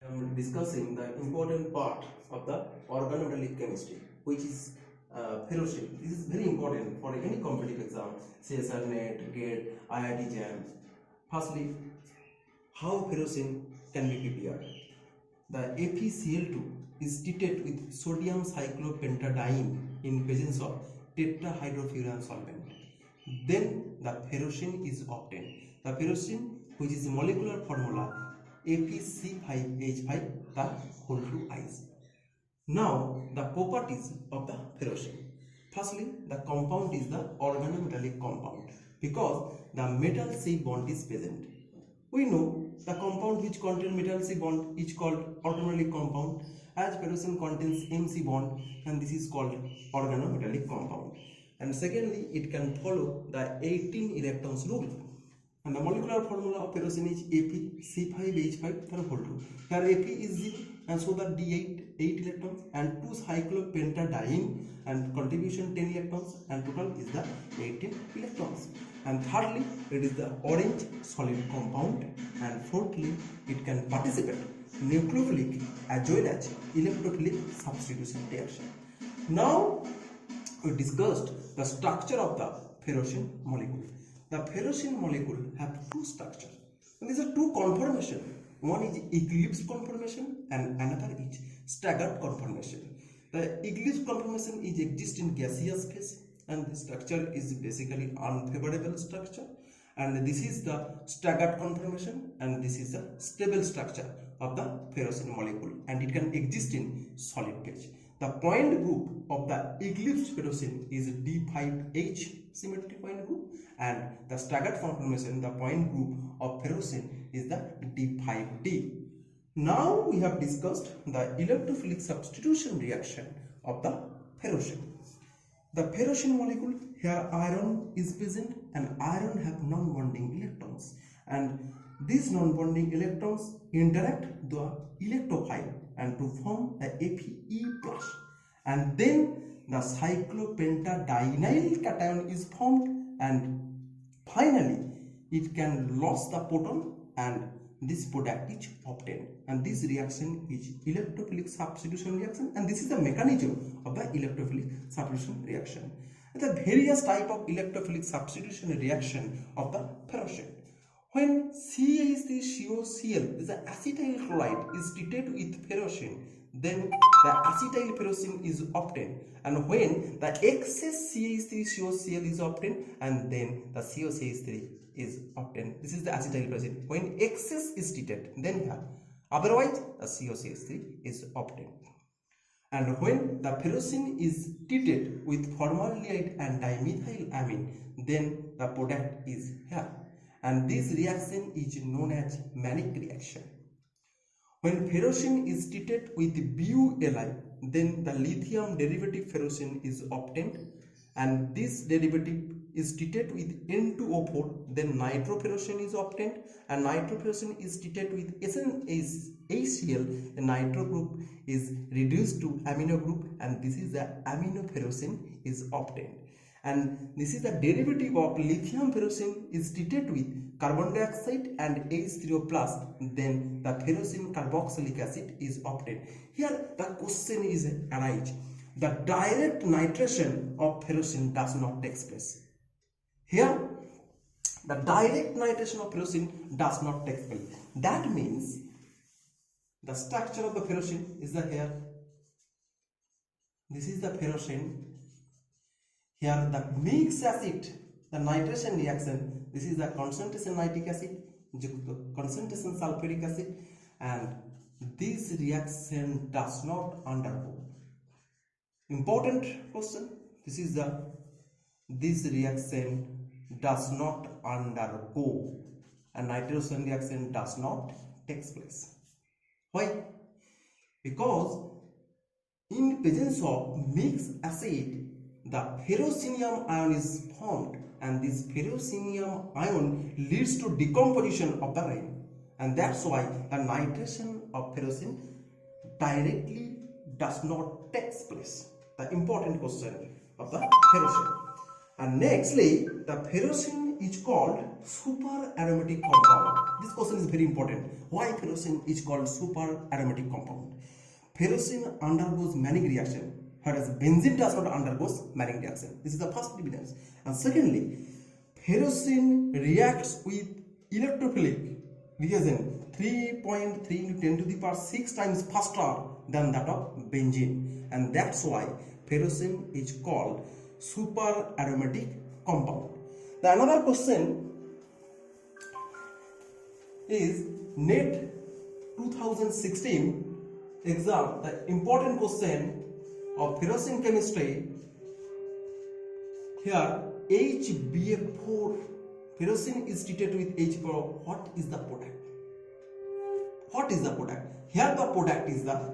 I am discussing the important part of the organometallic chemistry, which is ferrocene. This is very important for any competitive exam, CSR NET, GATE, IIT JAM. Firstly, how ferrocene can be prepared? The FeCl2 is treated with sodium cyclopentadiene in presence of tetrahydrofuran solvent. Then the ferrocene is obtained. The ferrocene, which is the molecular formula FeC5H5, the whole to ice. Now the properties of the ferrocene. Firstly, the compound is the organometallic compound because the metal C bond is present. We know the compound which contains metal C bond is called organometallic compound, as ferrocene contains MC bond, and this is called organometallic compound. And secondly, it can follow the 18 electrons rule. And the molecular formula of ferrocene is FeC5H5 whole 2. Here Fe is 0 and so that D8 8 electrons and 2 cyclopentadiene and contribution 10 electrons and total is the 18 electrons. And thirdly, it is the orange solid compound, and fourthly, it can participate nucleophilic as well as electrophilic substitution reaction. Now we discussed the structure of the ferrocene molecule. The ferrocene molecule have two structures. And these are two conformations. One is eclipse conformation and another is staggered conformation. The eclipse conformation is exist in gaseous phase, and the structure is basically unfavorable structure. And this is the staggered conformation, and this is the stable structure of the ferrocene molecule, and it can exist in solid phase. The point group of the eclipse ferrocene is D5H symmetry point group, and the staggered conformation, the point group of ferrocene is the D5D. Now we have discussed the electrophilic substitution reaction of the ferrocene. The ferrocene molecule, here iron is present, and iron have non-bonding electrons, and these non-bonding electrons interact the electrophile and to form a Fe+, and then the cyclopentadienyl cation is formed, and finally it can lose the proton and this product is obtained, and this reaction is electrophilic substitution reaction, and this is the mechanism of the electrophilic substitution reaction. The various type of electrophilic substitution reaction of the ferrocene. When CH3COCl is an acetyl chloride is treated with ferrocene, then the acetyl ferrocene is obtained, and when the excess CH3COCl is obtained, and then the COCH3 is obtained. This is the acetyl ferrocene. When excess is treated, then here, otherwise the COCH3 is obtained. And when the ferrocene is treated with formaldehyde and dimethylamine, then the product is here, and this reaction is known as Mannich reaction. When ferrocene is treated with BuLi, then the lithium derivative ferrocene is obtained, and this derivative is treated with N2O4, then nitroferrocene is obtained, and nitroferrocene is treated with HCl, a nitro group is reduced to amino group, and this is the aminoferrocene is obtained. And this is the derivative of lithium ferrocene is treated with carbon dioxide and H3O+, then the ferrocene carboxylic acid is obtained. Here the question is arise, the direct nitration of ferrocene does not take place. Here the direct nitration of ferrocene does not take place. That means the structure of the ferrocene is the here. This is the ferrocene. Here the mixed acid, the nitration reaction, this is the concentration nitric acid, concentration sulfuric acid, and this reaction does not undergo. Important question, this reaction does not undergo, and nitration reaction does not take place. Why? Because in presence of mixed acid, the ferrocenium ion is formed, and this ferrocenium ion leads to decomposition of the iron, and that's why the nitration of ferrocene directly does not take place. The important question of the ferrocene. And nextly, the ferrocene is called super aromatic compound. This question is very important. Why ferrocene is called super aromatic compound? Ferrocene undergoes Mannich reaction, whereas benzene does not undergoes Mannich reaction. This is the first evidence. And secondly, ferrocene reacts with electrophilic reagent 3.3 into 10 to the power 6 times faster than that of benzene, and that's why ferrocene is called super aromatic compound. The another question is NET 2016 exam, the important question of ferrocene chemistry. Here HBF4, ferrocene is treated with H4. What is the product? What is the product? Here the product is the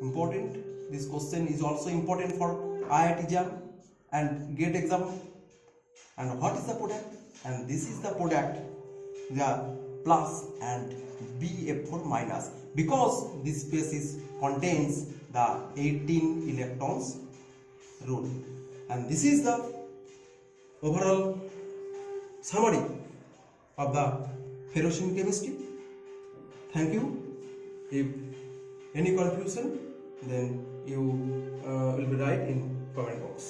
important. This question is also important for IIT exam and GATE exam. And what is the product? And this is the product, the plus and BF4 minus, because this species contains the 18 electrons rule. And this is the overall summary of the ferrocene chemistry. Thank you. If any confusion, then you will be write in comment box.